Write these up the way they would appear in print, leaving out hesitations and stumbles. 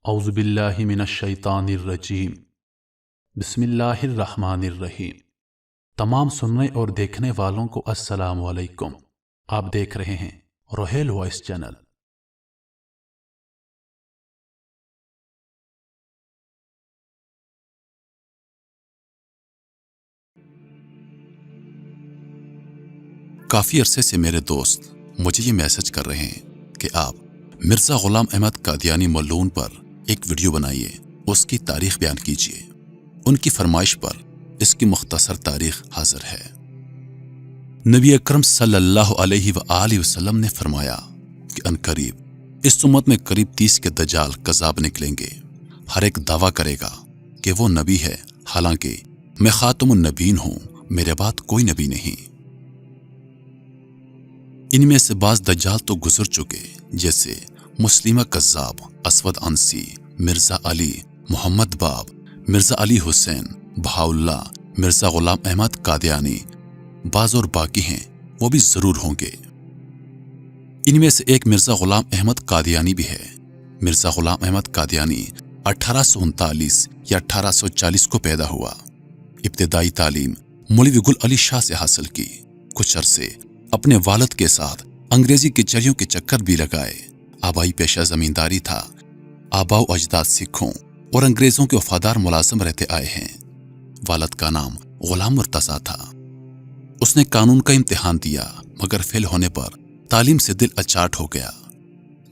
اعوذ باللہ من الشیطان الرجیم بسم اللہ الرحمن الرحیم۔ تمام سننے اور دیکھنے والوں کو السلام علیکم۔ آپ دیکھ رہے ہیں روحیل وائس چینل۔ کافی عرصے سے میرے دوست مجھے یہ میسج کر رہے ہیں کہ آپ مرزا غلام احمد قادیانی ملعون پر ایک ویڈیو بنائیے، اس کی تاریخ بیان کیجیے۔ ان کی فرمائش پر اس کی مختصر تاریخ حاضر ہے۔ نبی اکرم صلی اللہ علیہ وآلہ وسلم نے فرمایا کہ عنقریب اس امت میں قریب 30 کے دجال کذاب نکلیں گے۔ ہر ایک دعویٰ کرے گا کہ وہ نبی ہے، حالانکہ میں خاتم النبیین ہوں، میرے بعد کوئی نبی نہیں۔ ان میں سے بعض دجال تو گزر چکے، جیسے مسلمہ کذاب، اسود عنسی، مرزا علی، محمد باب، مرزا علی حسین، بہاءاللہ، مرزا غلام احمد قادیانی۔ بعض اور باقی ہیں، وہ بھی ضرور ہوں گے۔ ان میں سے ایک مرزا غلام احمد قادیانی بھی ہے۔ مرزا غلام احمد قادیانی 1839 یا 1840 کو پیدا ہوا۔ ابتدائی تعلیم مولوی گل علی شاہ سے حاصل کی۔ کچھ عرصے اپنے والد کے ساتھ انگریزی کچہریوں کے چکر بھی لگائے۔ آبائی پیشہ زمینداری تھا۔ آباء و اجداد سکھوں اور انگریزوں کے وفادار ملازم رہتے آئے ہیں۔ والد کا نام غلام مرتضیٰ تھا۔ اس نے قانون کا امتحان دیا، مگر فیل ہونے پر تعلیم سے دل اچاٹ ہو گیا۔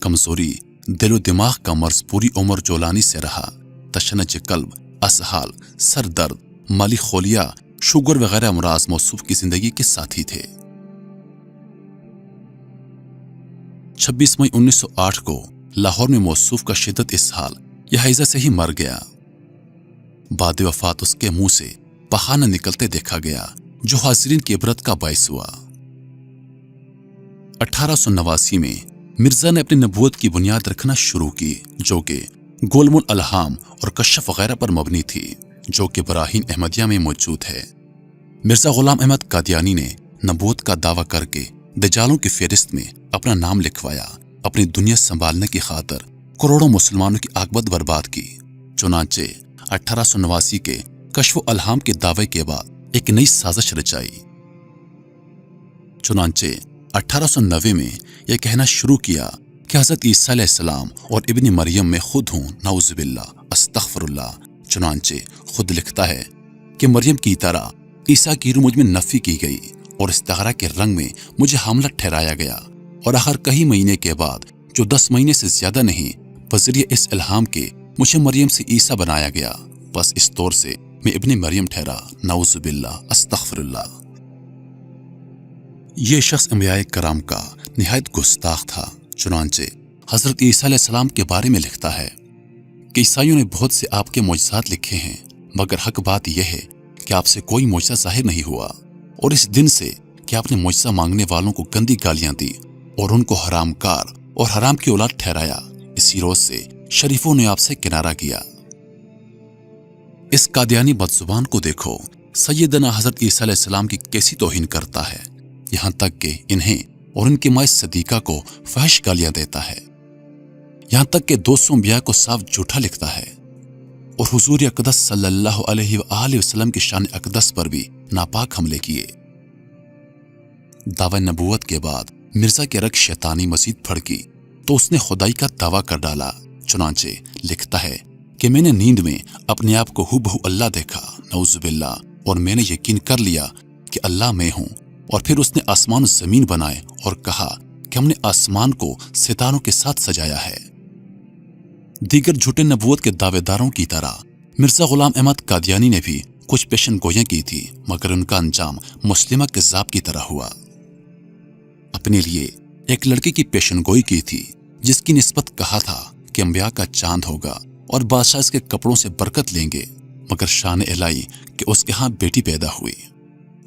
کمزوری دل و دماغ کا مرض پوری عمر جولانی سے رہا۔ تشنج قلب، اسہال، سر درد، مالی خولیا، شوگر وغیرہ امراض موصوف کی زندگی کے ساتھی تھے۔ 26 مئی 1908 کو لاہور میں موصوف کا شدت اسہال یا ہیضہ سے ہی مر گیا۔ بعد وفات اس کے منہ سے پخانہ نکلتے دیکھا گیا، جو حاضرین کی عبرت کا باعث ہوا۔ 1889 میں مرزا نے اپنی نبوت کی بنیاد رکھنا شروع کی، جو کہ گولم الالہام اور کشف وغیرہ پر مبنی تھی، جو کہ براہین احمدیہ میں موجود ہے۔ مرزا غلام احمد قادیانی نے نبوت کا دعویٰ کر کے دجالوں کی فہرست میں اپنا نام لکھوایا۔ اپنی دنیا سنبھالنے کی خاطر کروڑوں مسلمانوں کی عاقبت برباد کی۔ چنانچہ 1889 کے کشف و الہام کے دعوے کے بعد ایک نئی سازش رچائی۔ چنانچہ 1890 میں یہ کہنا شروع کیا کہ حضرت عیسیٰ علیہ السلام اور ابن مریم میں خود ہوں، نعوذ باللہ، استغفر اللہ۔ چنانچہ خود لکھتا ہے کہ مریم کی طرح عیسیٰ کی روح مجھ میں نفی کی گئی اور استعارہ کے رنگ میں مجھے حاملہ ٹھہرایا گیا، اور آخر کئی مہینے کے بعد، جو 10 مہینے سے زیادہ نہیں، بذریعہ اس الہام کے مجھے مریم سے عیسیٰ بنایا گیا۔ بس اس طور سے میں ابن مریم ٹھہرا، نعوذ باللہ، استغفر اللہ۔ یہ شخص انبیاء کرام کا نہایت گستاخ تھا۔ چنانچہ حضرت عیسیٰ علیہ السلام کے بارے میں لکھتا ہے کہ عیسائیوں نے بہت سے آپ کے معجزات لکھے ہیں، مگر حق بات یہ ہے کہ آپ سے کوئی معجزہ ظاہر نہیں ہوا، اور اس دن سے کہ آپ نے معجزہ مانگنے والوں کو گندی گالیاں دی اور ان کو حرام کار اور حرام کی اولاد ٹھہرایا، اسی روز سے شریفوں نے آپ سے کنارہ کیا۔ اس قادیانی بدزبان کو دیکھو، سیدنا حضرت عیسیٰ علیہ السلام کی کیسی توہین کرتا ہے، یہاں تک کہ انہیں اور ان کی ماں صدیقہ کو فحش گالیاں دیتا ہے، یہاں تک کہ 200 انبیاء کو صاف جھوٹا لکھتا ہے، اور حضور اقدس صلی اللہ علیہ وآلہ وسلم کی شان اقدس پر بھی ناپاک حملے کیے۔ دعوی نبوت کے بعد مرزا کے رگ شیطانی مزید بھڑکی تو اس نے خدائی کا دعویٰ کر ڈالا۔ چنانچہ لکھتا ہے کہ میں نے نیند میں اپنے آپ کو ہو بہو اللہ دیکھا، نعوذ باللہ، اور میں نے یقین کر لیا کہ اللہ میں ہوں، اور پھر اس نے آسمان و زمین بنائے اور کہا کہ ہم نے آسمان کو ستاروں کے ساتھ سجایا ہے۔ دیگر جھوٹے نبوت کے دعوے داروں کی طرح مرزا غلام احمد قادیانی نے بھی کچھ پیشن گوئیاں کی تھی، مگر ان کا انجام مسلمہ کذاب کی طرح ہوا۔ اپنے لیے ایک لڑکی کی پیشن گوئی کی تھی، جس کی نسبت کہا تھا کہ انبیاء کا چاند ہوگا اور بادشاہ اس کے کپڑوں سے برکت لیں گے، مگر شان الہی کہ اس کے ہاں بیٹی پیدا ہوئی۔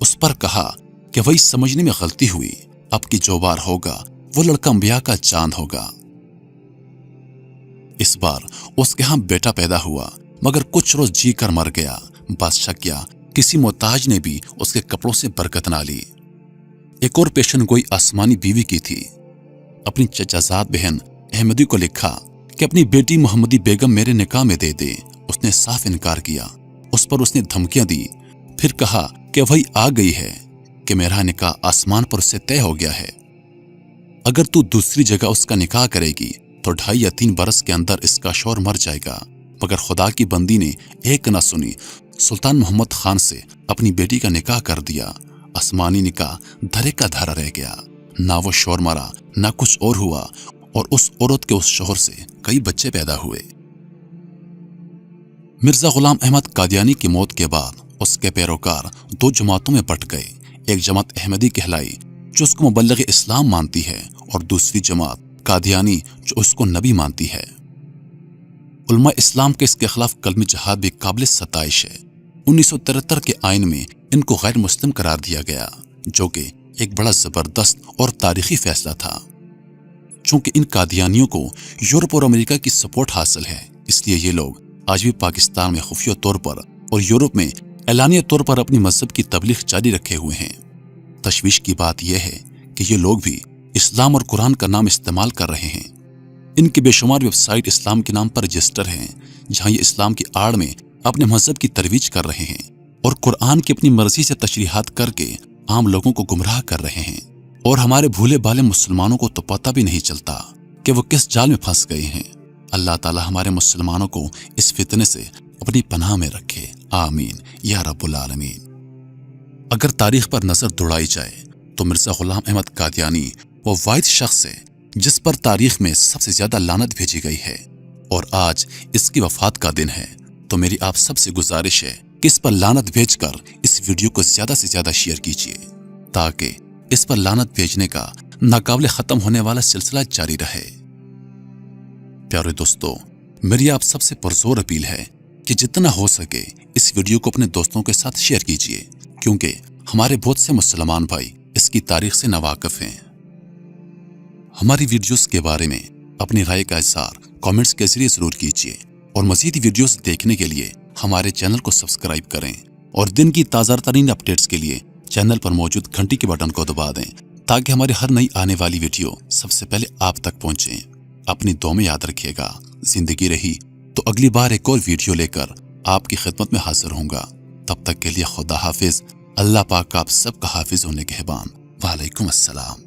اس پر کہا کہ وہی سمجھنے میں غلطی ہوئی، اب کی جو بار ہوگا وہ لڑکا انبیاء کا چاند ہوگا۔ اس بار اس کے ہاں بیٹا پیدا ہوا، مگر کچھ روز جی کر مر گیا۔ بادشاہ کیا کسی محتاج نے بھی اس کے کپڑوں سے برکت نہ لی۔ ایک اور پیشن گوئی آسمانی بیوی کی تھی۔ اپنی چچا زاد بہن احمدی کو لکھا کہ اپنی بیٹی محمدی بیگم میرے نکاح میں دے دے۔ اس نے صاف انکار کیا۔ اس پر اس نے دھمکیاں دی، پھر کہا کہ وہی آ گئی ہے کہ میرا نکاح آسمان پر اس سے طے ہو گیا ہے۔ اگر تو دوسری جگہ اس کا نکاح کرے گی تو 2.5 یا 3 برس کے اندر اس کا شوہر مر جائے گا۔ مگر خدا کی بندی نے ایک نہ سنی، سلطان محمد خان سے اپنی بیٹی کا نکاح کر دیا۔ آسمانی نکاح دھرے کا دھرا رہ گیا، نہ وہ شوہر مرا نہ کچھ اور ہوا، اور اس عورت کے اس شوہر سے کئی بچے پیدا ہوئے۔ مرزا غلام احمد قادیانی کی موت کے بعد اس کے پیروکار 2 جماعتوں میں بٹ گئے۔ ایک جماعت احمدی کہلائی جو اس کو مبلغ اسلام مانتی ہے، اور دوسری جماعت قادیانی جو اس کو نبی مانتی ہے۔ علماء اسلام کے اس کے خلاف کلمی جہاد بھی قابل ستائش ہے۔ 1973 کے آئین میں ان کو غیر مسلم قرار دیا گیا، جو کہ ایک بڑا زبردست اور تاریخی فیصلہ تھا۔ چونکہ ان قادیانیوں کو یورپ اور امریکہ کی سپورٹ حاصل ہے، اس لیے یہ لوگ آج بھی پاکستان میں خفیہ طور پر اور یورپ میں اعلانیہ طور پر اپنی مذہب کی تبلیغ جاری رکھے ہوئے ہیں۔ تشویش کی بات یہ ہے کہ یہ لوگ بھی اسلام اور قرآن کا نام استعمال کر رہے ہیں۔ ان کی بے شمار ویب سائٹ اسلام کے نام پر رجسٹر ہیں، جہاں یہ اسلام کی آڑ میں اپنے مذہب کی ترویج کر رہے ہیں اور قرآن کی اپنی مرضی سے تشریحات کر کے عام لوگوں کو گمراہ کر رہے ہیں۔ اور ہمارے بھولے بالے مسلمانوں کو تو پتہ بھی نہیں چلتا کہ وہ کس جال میں پھنس گئے ہیں۔ اللہ تعالی ہمارے مسلمانوں کو اس فتنے سے اپنی پناہ میں رکھے، آمین یا رب العالمین۔ اگر تاریخ پر نظر دوڑائی جائے تو مرزا غلام احمد قادیانی وہ واحد شخص ہے جس پر تاریخ میں سب سے زیادہ لعنت بھیجی گئی ہے، اور آج اس کی وفات کا دن ہے۔ تو میری آپ سب سے گزارش ہے کہ اس پر لعنت بھیج کر اس ویڈیو کو زیادہ سے زیادہ شیئر کیجیے، تاکہ اس پر لعنت بھیجنے کا ناقابل ختم ہونے والا سلسلہ جاری رہے۔ پیارے دوستو، میری آپ سب سے پرزور اپیل ہے کہ جتنا ہو سکے اس ویڈیو کو اپنے دوستوں کے ساتھ شیئر کیجیے، کیونکہ ہمارے بہت سے مسلمان بھائی اس کی تاریخ سے ناواقف ہیں۔ ہماری ویڈیوز کے بارے میں اپنی رائے کا اظہار کامنٹس کے ذریعے ضرور کیجیے، اور مزید ویڈیوز دیکھنے کے لیے ہمارے چینل کو سبسکرائب کریں، اور دن کی تازہ ترین اپڈیٹس کے لیے چینل پر موجود گھنٹی کے بٹن کو دبا دیں، تاکہ ہماری ہر نئی آنے والی ویڈیو سب سے پہلے آپ تک پہنچیں۔ اپنی دعا میں یاد رکھیے گا، زندگی رہی تو اگلی بار ایک اور ویڈیو لے کر آپ کی خدمت میں حاضر ہوں گا۔ تب تک کے لیے خدا حافظ۔ اللہ پاک آپ سب کا حافظ و نگہبان۔ وعلیکم السلام۔